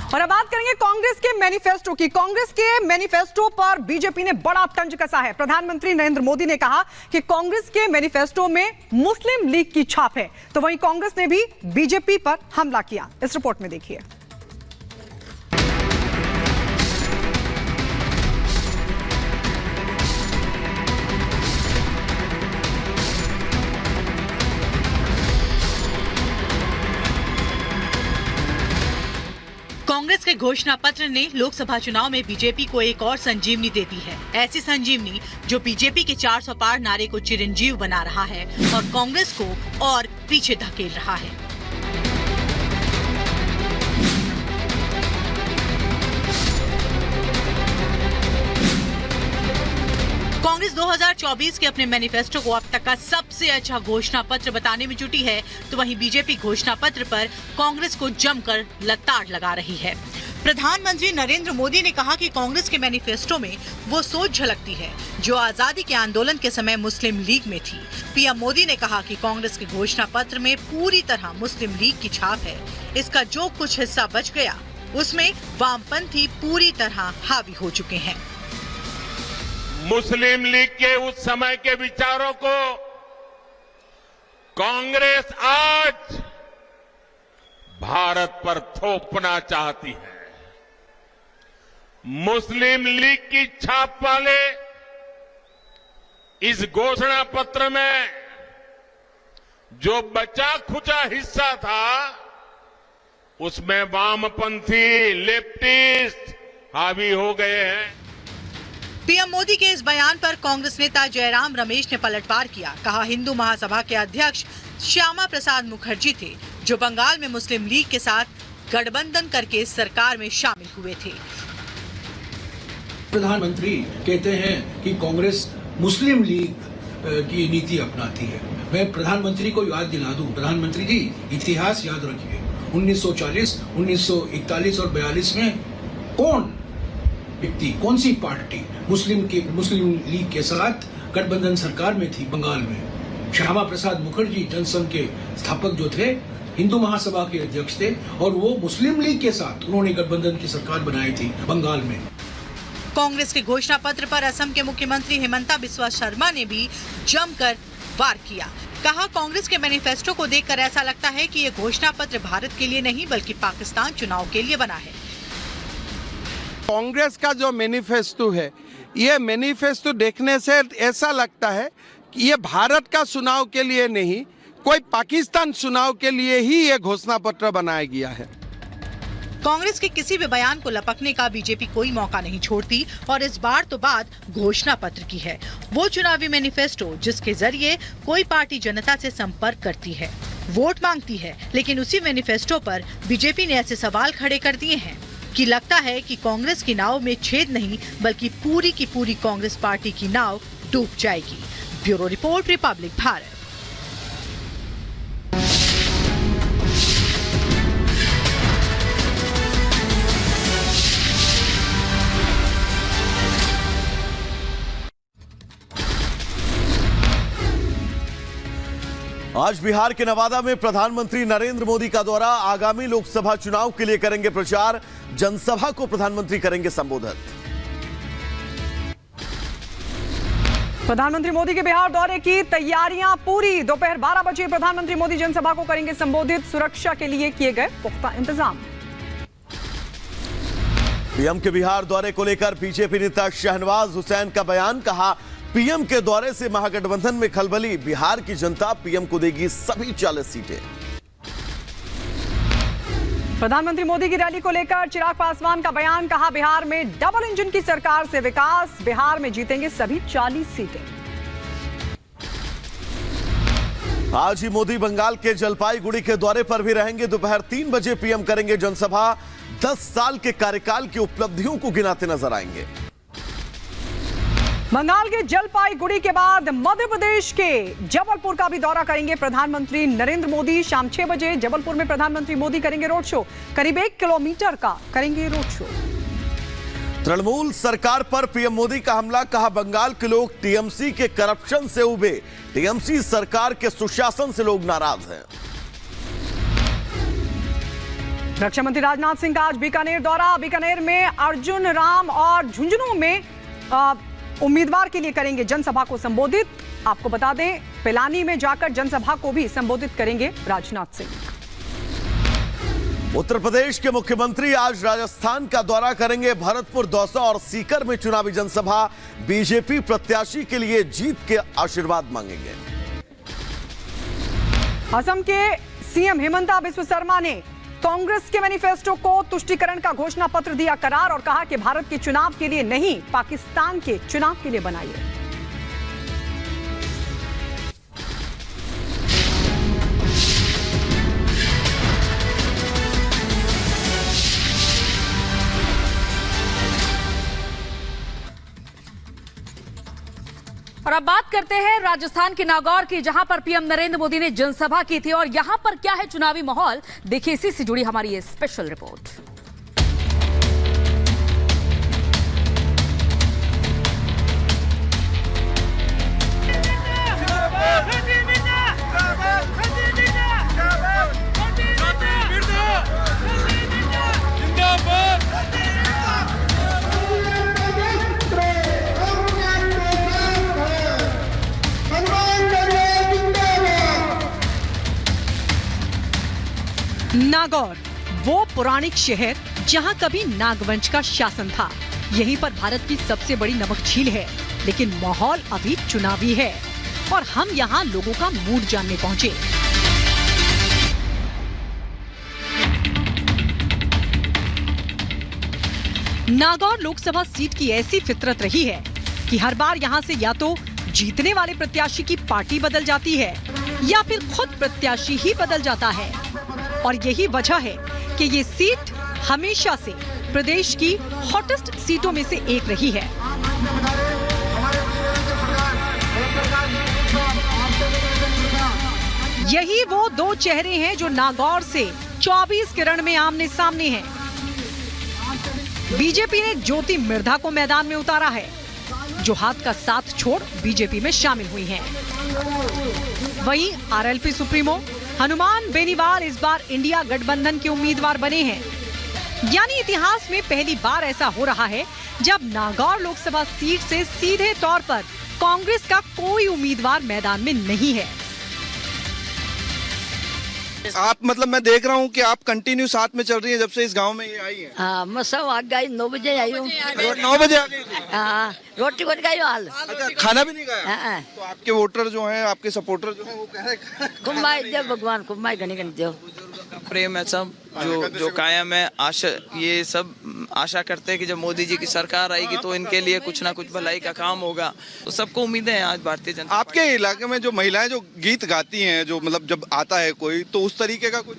और अब बात करेंगे कांग्रेस के मैनिफेस्टो की। कांग्रेस के मैनिफेस्टो पर बीजेपी ने बड़ा तंज कसा है। प्रधानमंत्री नरेंद्र मोदी ने कहा कि कांग्रेस के मैनिफेस्टो में मुस्लिम लीग की छाप है, तो वहीं कांग्रेस ने भी बीजेपी पर हमला किया। इस रिपोर्ट में देखिए। कांग्रेस के घोषणा पत्र ने लोकसभा चुनाव में बीजेपी को एक और संजीवनी दे दी है। ऐसी संजीवनी जो बीजेपी के 400 पार नारे को चिरंजीव बना रहा है और कांग्रेस को और पीछे धकेल रहा है। कांग्रेस 2024 के अपने मैनिफेस्टो को अब तक का सबसे अच्छा घोषणा पत्र बताने में जुटी है, तो वहीं बीजेपी घोषणा पत्र पर कांग्रेस को जमकर लताड़ लगा रही है। प्रधानमंत्री नरेंद्र मोदी ने कहा कि कांग्रेस के मैनिफेस्टो में वो सोच झलकती है जो आजादी के आंदोलन के समय मुस्लिम लीग में थी। पीएम मोदी ने कहा कि कांग्रेस के घोषणा पत्र में पूरी तरह मुस्लिम लीग की छाप है। इसका जो कुछ हिस्सा बच गया उसमें वामपंथी पूरी तरह हावी हो चुके हैं। मुस्लिम लीग के उस समय के विचारों को कांग्रेस आज भारत पर थोपना चाहती है। मुस्लिम लीग की छाप वाले इस घोषणा पत्र में जो बचा खुचा हिस्सा था उसमें वामपंथी लेफ्टिस्ट हावी हो गए हैं। पीएम मोदी के इस बयान पर कांग्रेस नेता जयराम रमेश ने पलटवार किया। कहा, हिंदू महासभा के अध्यक्ष श्यामा प्रसाद मुखर्जी थे जो बंगाल में मुस्लिम लीग के साथ गठबंधन करके सरकार में शामिल हुए थे। प्रधानमंत्री कहते हैं कि कांग्रेस मुस्लिम लीग की नीति अपनाती है। मैं प्रधानमंत्री को याद दिला दूं, प्रधानमंत्री जी इतिहास याद रखिए। 1940, 1941 और 42 में कौन व्यक्ति, कौन सी पार्टी मुस्लिम लीग के साथ गठबंधन सरकार में थी बंगाल में? श्यामा प्रसाद मुखर्जी जनसंघ के स्थापक जो थे, हिंदू महासभा के अध्यक्ष थे और वो मुस्लिम लीग के साथ उन्होंने गठबंधन की सरकार बनाई थी बंगाल में। कांग्रेस के घोषणा पत्र पर असम के मुख्यमंत्री हेमंता बिस्वा शर्मा ने भी जमकर वार किया। कहा, कांग्रेस के मैनिफेस्टो को देखकर ऐसा लगता है कि ये घोषणा पत्र भारत के लिए नहीं बल्कि पाकिस्तान चुनाव के लिए बना है। कांग्रेस का जो मैनिफेस्टो है, ये मैनिफेस्टो देखने से ऐसा लगता है कि ये भारत का चुनाव के लिए नहीं, कोई पाकिस्तान चुनाव के लिए ही ये घोषणा पत्र बनाया गया है। कांग्रेस के किसी भी बयान को लपकने का बीजेपी कोई मौका नहीं छोड़ती और इस बार तो बात घोषणा पत्र की है। वो चुनावी मैनिफेस्टो जिसके जरिए कोई पार्टी जनता से संपर्क करती है, वोट मांगती है, लेकिन उसी मैनिफेस्टो पर बीजेपी ने ऐसे सवाल खड़े कर दिए हैं कि लगता है कि कांग्रेस की नाव में छेद नहीं बल्कि पूरी की पूरी कांग्रेस पार्टी की नाव डूब जाएगी। Bureau report, Republic Bharat. आज बिहार के नवादा में प्रधानमंत्री नरेंद्र मोदी का दौरा। आगामी लोकसभा चुनाव के लिए करेंगे प्रचार। जनसभा को प्रधानमंत्री करेंगे संबोधित। प्रधानमंत्री मोदी के बिहार दौरे की तैयारियां पूरी। दोपहर 12 बजे प्रधानमंत्री मोदी जनसभा को करेंगे संबोधित। सुरक्षा के लिए किए गए पुख्ता इंतजाम। पीएम के बिहार दौरे को लेकर बीजेपी नेता शहनवाज हुसैन का बयान। कहा, पीएम के दौरे से महागठबंधन में खलबली। बिहार की जनता पीएम को देगी सभी 40 सीटें। प्रधानमंत्री मोदी की रैली को लेकर चिराग पासवान का बयान। कहा, बिहार में डबल इंजन की सरकार से विकास। बिहार में जीतेंगे सभी 40 सीटें। आज ही मोदी बंगाल के जलपाईगुड़ी के दौरे पर भी रहेंगे। दोपहर 3 बजे पीएम करेंगे जनसभा। 10 साल के कार्यकाल की उपलब्धियों को गिनाते नजर आएंगे। बंगाल के जलपाईगुड़ी के बाद मध्य प्रदेश के जबलपुर का भी दौरा करेंगे प्रधानमंत्री नरेंद्र मोदी। शाम 6 बजे जबलपुर में प्रधानमंत्री मोदी करेंगे रोड शो। करीब 1 किलोमीटर का करेंगे रोड शो। तृणमूल सरकार पर पीएम मोदी का हमला। कहा, बंगाल के लोग टीएमसी के करप्शन से उबे। टीएमसी सरकार के सुशासन से लोग नाराज हैं। रक्षा मंत्री राजनाथ सिंह का आज बीकानेर दौरा। बीकानेर में अर्जुन राम और झुंझुनू में उम्मीदवार के लिए करेंगे जनसभा को संबोधित। आपको बता दें, पिलानी में जाकर जनसभा को भी संबोधित करेंगे राजनाथ सिंह। उत्तर प्रदेश के मुख्यमंत्री आज राजस्थान का दौरा करेंगे। भरतपुर, दौसा और सीकर में चुनावी जनसभा। बीजेपी प्रत्याशी के लिए जीत के आशीर्वाद मांगेंगे। असम के सीएम हिमंता बिस्वा शर्मा ने कांग्रेस के मैनिफेस्टो को तुष्टीकरण का घोषणा पत्र दिया करार और कहा कि भारत के चुनाव के लिए नहीं, पाकिस्तान के चुनाव के लिए बनाइए। और अब बात करते हैं राजस्थान के नागौर की, जहां पर पीएम नरेंद्र मोदी ने जनसभा की थी और यहां पर क्या है चुनावी माहौल, देखिए इसी से जुड़ी हमारी ये स्पेशल रिपोर्ट। नागौर, वो पौराणिक शहर जहां कभी नागवंश का शासन था। यहीं पर भारत की सबसे बड़ी नमक झील है, लेकिन माहौल अभी चुनावी है और हम यहां लोगों का मूड जानने पहुंचे। नागौर लोकसभा सीट की ऐसी फितरत रही है कि हर बार यहां से या तो जीतने वाले प्रत्याशी की पार्टी बदल जाती है या फिर खुद प्रत्याशी ही बदल जाता है। और यही वजह है कि ये सीट हमेशा से प्रदेश की हॉटेस्ट सीटों में से एक रही है। यही वो दो चेहरे हैं जो नागौर से 24 के रण में आमने सामने हैं। बीजेपी ने ज्योति मिर्धा को मैदान में उतारा है, जो हाथ का साथ छोड़ बीजेपी में शामिल हुई हैं। वहीं आरएलपी सुप्रीमो हनुमान बेनीवाल इस बार इंडिया गठबंधन के उम्मीदवार बने हैं। यानी इतिहास में पहली बार ऐसा हो रहा है जब नागौर लोकसभा सीट से सीधे तौर पर कांग्रेस का कोई उम्मीदवार मैदान में नहीं है। आप मतलब मैं देख रहा हूँ कि आप कंटिन्यू साथ में चल रही हैं जब से इस गांव में ये आई हैं। हाँ, मैं सब आ गई 9 बजे आई हूँ। 9 बजे आ गई थी। हाँ, रोटी बन गई हाल। अच्छा, खाना भी नहीं खाया? हाँ। तो आपके वोटर जो हैं, आपके सपोर्टर जो हैं, वो कह रहे हैं कुम्बाई देव भगवान, कुम्बाई घनी घनी देव। प्रेम है सब जो कायम है। आशा, ये सब आशा करते हैं कि जब मोदी जी की सरकार आएगी तो इनके लिए कुछ ना कुछ भलाई का काम होगा। तो सबको उम्मीदें हैं आज भारतीय जनता। आपके इलाके में जो महिलाएं जो गीत गाती हैं, जो मतलब जब आता है कोई, तो उस तरीके का कुछ?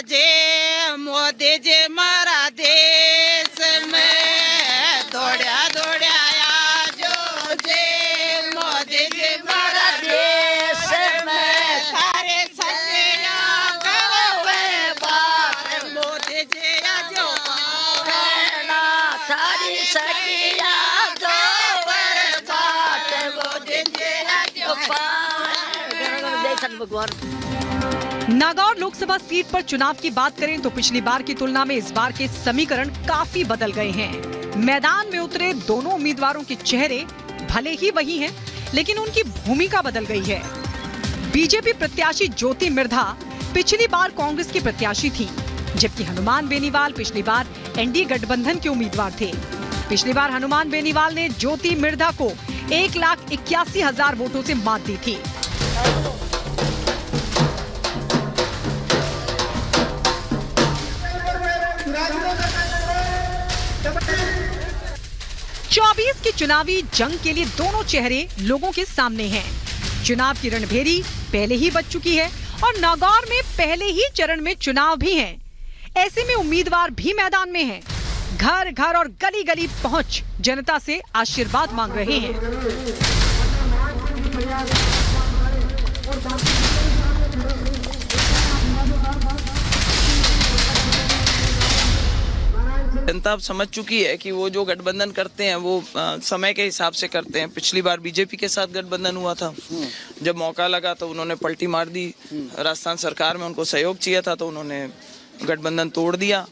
जे मोदी जी मारा देश में दौड़ा दौड़ा जो जे मोदी जी मारा देश में सारे सत्या गवे बात मोदी जी जो कहना सारी सत्या गवे बात मोदी जी जो भगवान। नागौर लोकसभा सीट पर चुनाव की बात करें तो पिछली बार की तुलना में इस बार के समीकरण काफी बदल गए हैं। मैदान में उतरे दोनों उम्मीदवारों के चेहरे भले ही वही हैं, लेकिन उनकी भूमिका बदल गई है। बीजेपी प्रत्याशी ज्योति मिर्धा पिछली बार कांग्रेस की प्रत्याशी थी, जबकि हनुमान बेनीवाल पिछली बार एनडीए गठबंधन के उम्मीदवार थे। पिछली बार हनुमान बेनीवाल ने ज्योति मिर्धा को 1,81,000 वोटों से मात दी थी। 24 की चुनावी जंग के लिए दोनों चेहरे लोगों के सामने हैं। चुनाव की रणभेरी पहले ही बज चुकी है और नागौर में पहले ही चरण में चुनाव भी हैं। ऐसे में उम्मीदवार भी मैदान में हैं। घर घर और गली गली पहुंच जनता से आशीर्वाद मांग रहे हैं। जनता अब समझ चुकी है कि वो जो गठबंधन करते हैं वो समय के हिसाब से करते हैं। पिछली बार बीजेपी के साथ गठबंधन हुआ था, जब मौका लगा तो उन्होंने पलटी मार दी। राजस्थान सरकार में उनको सहयोग चाहिए था तो उन्होंने गठबंधन तोड़ दिया।